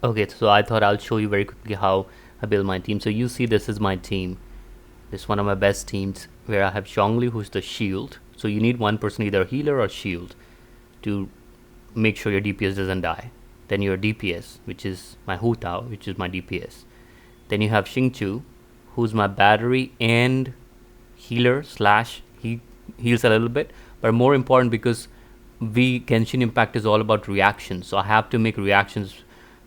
Okay, so I thought I'll show you very quickly how I build my team. So you see this is my team. This is one of my best teams where I have Zhongli, who's the shield. So you need one person, either healer or shield, to make sure your DPS doesn't die. Then your DPS, which is my Hu Tao, which is my DPS. Then you have Xingqi, who's my battery and healer slash he heals a little bit, but more important because Genshin Impact is all about reactions. So I have to make reactions,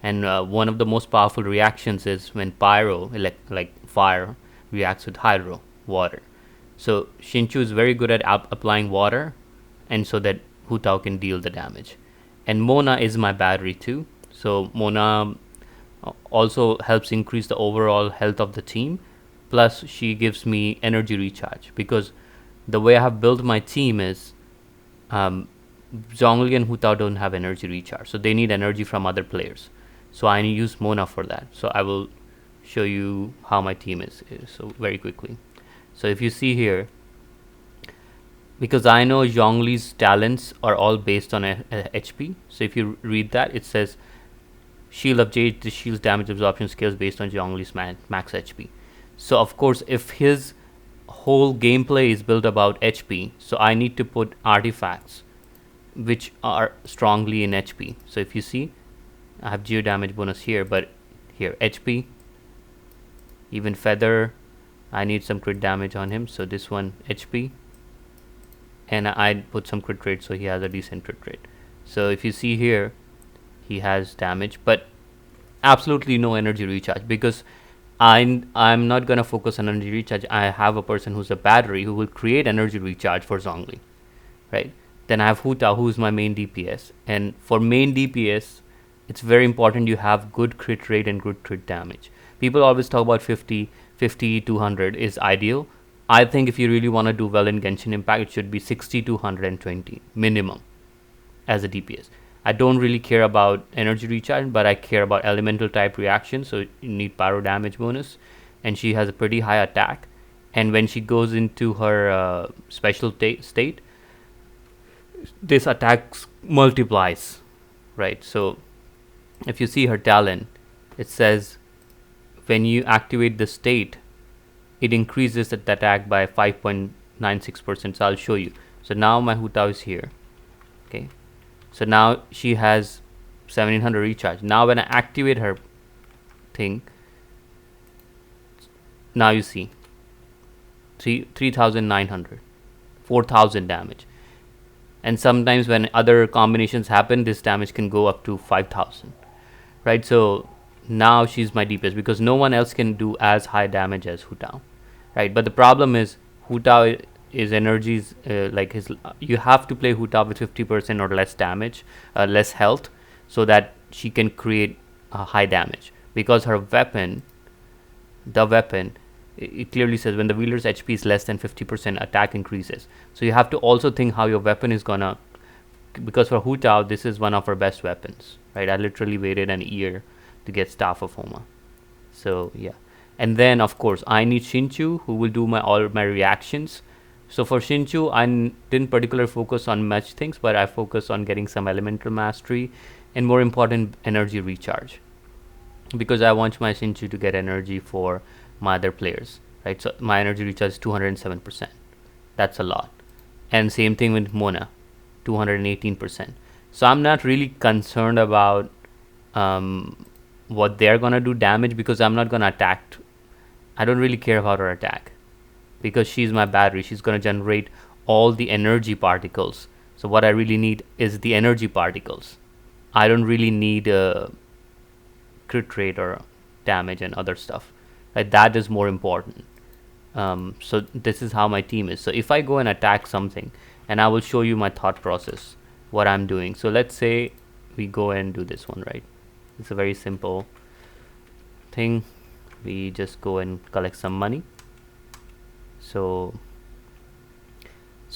and one of the most powerful reactions is when Pyro, like fire, reacts with Hydro, water. So Xingqiu is very good at applying water, and so that Hu Tao can deal the damage. And Mona is my battery too. So Mona also helps increase the overall health of the team. Plus, she gives me energy recharge because the way I have built my team is Zhongli and Hu Tao don't have energy recharge, so they need energy from other players. So I use Mona for that. So I will show you how my team is so very quickly. So if you see here, because I know Zhongli's talents are all based on a HP. So if you read that, it says Shield of Jade, the shield's damage absorption scales based on Zhongli's max HP. So of course, if his whole gameplay is built about HP, so I need to put artifacts which are strongly in HP. So if you see, I have geo damage bonus here, but here HP, even feather, I need some crit damage on him. So this one HP, and I put some crit rate, so he has a decent crit rate. So if you see here, he has damage, but absolutely no energy recharge because I'm not gonna focus on energy recharge. I have a person who's a battery who will create energy recharge for Zhongli, right? Then I have Hu Tao, who's my main DPS, and for main DPS, it's very important you have good crit rate and good crit damage. People always talk about 50, 200 is ideal. I think if you really want to do well in Genshin Impact, it should be 60 to 120 minimum as a DPS. I don't really care about energy recharge, but I care about elemental type reaction. So you need pyro damage bonus, and she has a pretty high attack. And when she goes into her special state, this attack multiplies, right? So if you see her talent, it says when you activate the state, it increases the attack by 5.96%. So I'll show you. So now my Hu Tao is here. Okay. So now she has 1700 recharge. Now when I activate her thing, now you see 3,900, 4,000 damage. And sometimes when other combinations happen, this damage can go up to 5,000, right? So now she's my DPS because no one else can do as high damage as Hu Tao, right? But the problem is Hu Tao is energies like his. You have to play Hu Tao with 50% or less damage, less health, so that she can create high damage. Because her weapon, it clearly says when the wielder's HP is less than 50%, attack increases. So you have to also think how your weapon is gonna. Because for Hu Tao, this is one of her best weapons, right? I literally waited an year to get Staff of Homa. So yeah, and then of course I need Xingqiu, who will do all my reactions. So for Xingqiu, I didn't particularly focus on much things, but I focused on getting some elemental mastery and more important energy recharge, because I want my Xingqiu to get energy for my other players, right? So my energy recharge is 207%. That's a lot. And same thing with Mona, 218%. So I'm not really concerned about what they're gonna do damage, because I'm not gonna attack. I don't really care about her attack because she's my battery. She's gonna generate all the energy particles. So what I really need is the energy particles. I don't really need crit rate or damage and other stuff. Right? That is more important. So this is how my team is. So if I go and attack something, and I will show you my thought process, what I'm doing. So let's say we go and do this one, right? It's a very simple thing. We just go and collect some money. So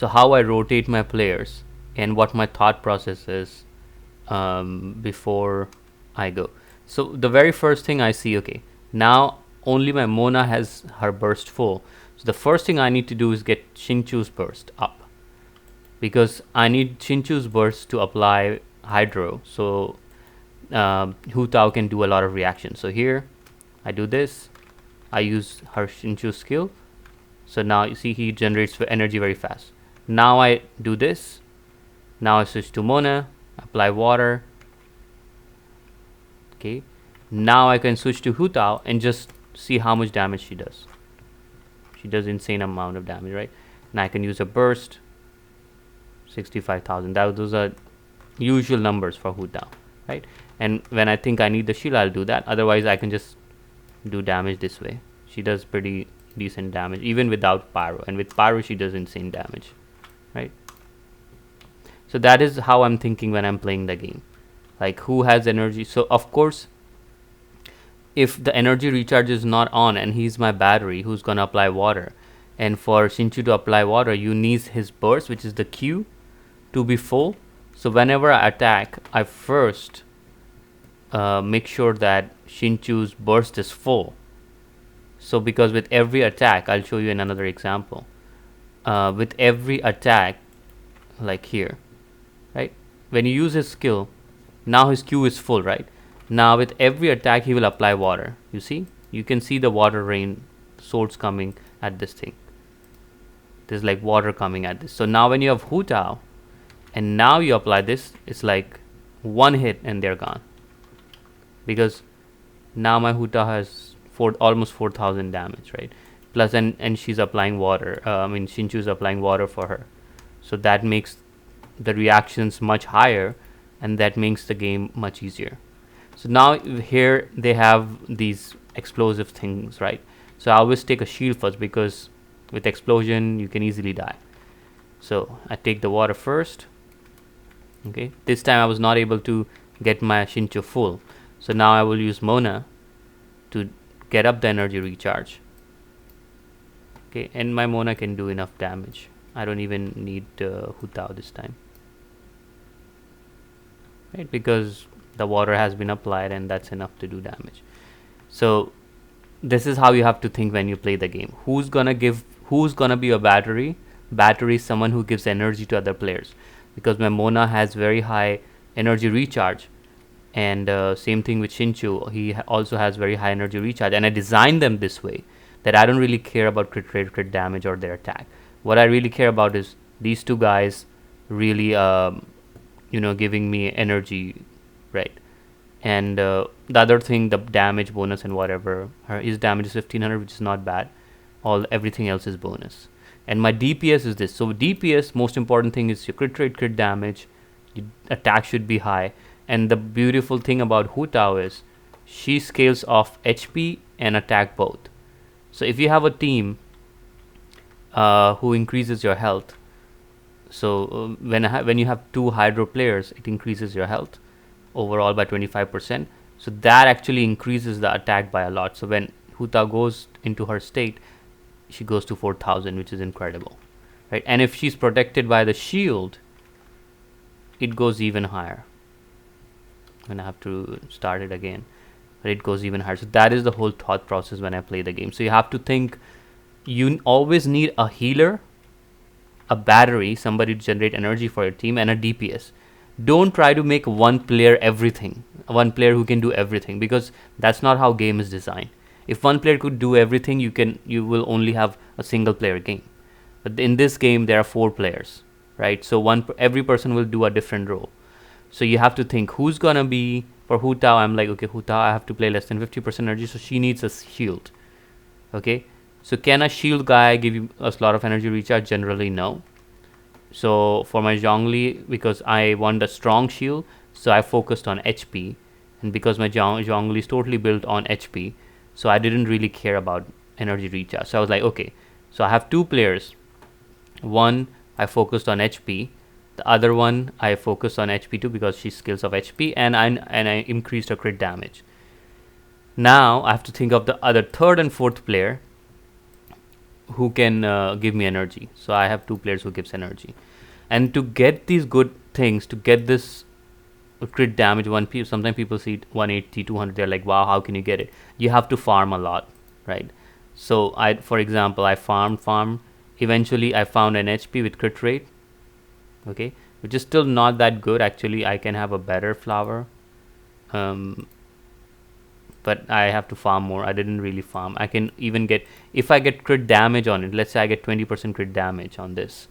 how I rotate my players and what my thought process is before I go. So the very first thing I see, okay, now only my Mona has her burst full. So the first thing I need to do is get Xingqiu's burst up, because I need Xingqiu's burst to apply Hydro. So Hu Tao can do a lot of reactions. So here I do this, I use her Xingqiu skill. So now you see he generates energy very fast. Now I do this. Now I switch to Mona, apply water. Okay. Now I can switch to Hu Tao and just see how much damage she does. She does insane amount of damage, right? And I can use a burst. 65,000. Those are usual numbers for Hu Tao, right? And when I think I need the shield, I'll do that. Otherwise, I can just do damage this way. She does pretty decent damage even without pyro, and with pyro she does insane damage, right? So that is how I'm thinking when I'm playing the game, like who has energy. So of course, if the energy recharge is not on and he's my battery who's gonna apply water, and for Xingqi to apply water you need his burst, which is the Q, to be full. So whenever I attack, I first make sure that Xingqiu's burst is full. So because with every attack, I'll show you in another example, with every attack, like here, right, when you use his skill, now his Q is full, right? Now with every attack he will apply water. You see, you can see the water rain source coming at this thing. There's like water coming at this. So now when you have Hu Tao and now you apply this, it's like one hit and they're gone, because now my Hu Tao has almost 4,000 damage, right? Plus, and she's applying water. Xingqiu is applying water for her, so that makes the reactions much higher, and that makes the game much easier. So now here they have these explosive things, right? So I always take a shield first, because with explosion you can easily die. So I take the water first. Okay, this time I was not able to get my Xingqiu full, so now I will use Mona to get up the energy recharge. Okay, and my Mona can do enough damage. I don't even need Hu Tao this time, right? Because the water has been applied and that's enough to do damage. So this is how you have to think when you play the game. Who's gonna be a battery? Battery is someone who gives energy to other players, because my Mona has very high energy recharge. And same thing with Xingqiu, he also has very high energy recharge, and I designed them this way that I don't really care about crit rate, crit damage, or their attack. What I really care about is these two guys really giving me energy, right? And the other thing, the damage bonus and whatever, his damage is 1500, which is not bad. Everything else is bonus. And my DPS is this. So DPS, most important thing is your crit rate, crit damage, your attack should be high. And the beautiful thing about Hu Tao is she scales off HP and attack both. So if you have a team who increases your health, so when you have two Hydro players, it increases your health overall by 25%. So that actually increases the attack by a lot. So when Hu Tao goes into her state, she goes to 4,000, which is incredible, right? And if she's protected by the shield, it goes even higher. And I have to start it again, but it goes even higher. So that is the whole thought process when I play the game. So you have to think, you always need a healer, a battery, somebody to generate energy for your team, and a DPS. Don't try to make one player everything, one player who can do everything, because that's not how game is designed. If one player could do everything, you will only have a single player game. But in this game there are 4 players, right? So every person will do a different role. So you have to think who's gonna be. For Hu Tao, I'm like, okay, Hu Tao, I have to play less than 50% energy, so she needs a shield. Okay, so can a shield guy give you a lot of energy recharge? Generally, no. So for my Zhongli, because I want a strong shield, so I focused on HP, and because my Zhongli is totally built on HP, so I didn't really care about energy recharge. So I was like, okay, so I have 2 players. One, I focused on HP. The other one I focused on HP too, because she skills of HP, and I increased her crit damage. Now I have to think of the other 3rd and 4th player who can give me energy. So I have 2 players who gives energy, and to get these good things, to get this crit damage, sometimes people see 180, 200, they're like, wow, how can you get it? You have to farm a lot, right? So for example, I farm. Eventually I found an HP with crit rate, okay, which is still not that good. Actually, I can have a better flower. But I have to farm more. I didn't really farm. I can even get, if I get crit damage on it, let's say I get 20% crit damage on this,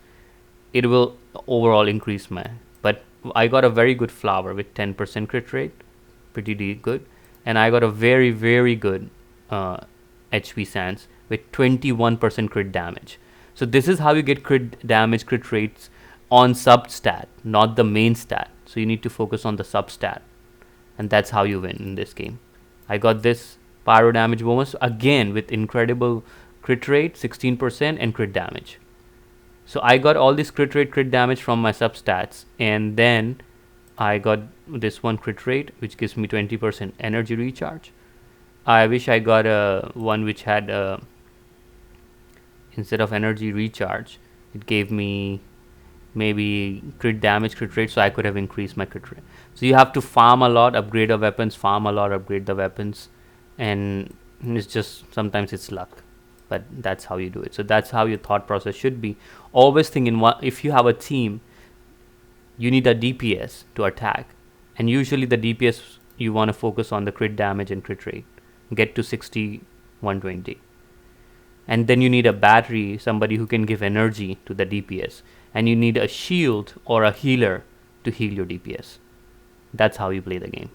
it will overall increase my, but I got a very good flower with 10% crit rate, pretty good, and I got a very good HP Sands with 21% crit damage. So this is how you get crit damage, crit rates on substat, not the main stat. So you need to focus on the substat, and that's how you win in this game. I got this pyro damage bonus again with incredible crit rate, 16%, and crit damage. So I got all this crit rate, crit damage from my substats, and then I got this one crit rate, which gives me 20% energy recharge. I wish I got a one which had instead of energy recharge, it gave me maybe crit damage, crit rate, so I could have increased my crit rate. So you have to farm a lot, upgrade the weapons, farm a lot, upgrade the weapons, and it's just sometimes it's luck, but that's how you do it. So that's how your thought process should be. Always think in one, if you have a team, you need a DPS to attack, and usually the DPS you want to focus on the crit damage and crit rate, get to 60, 120. And then you need a battery, somebody who can give energy to the DPS, and you need a shield or a healer to heal your DPS. That's how you play the game.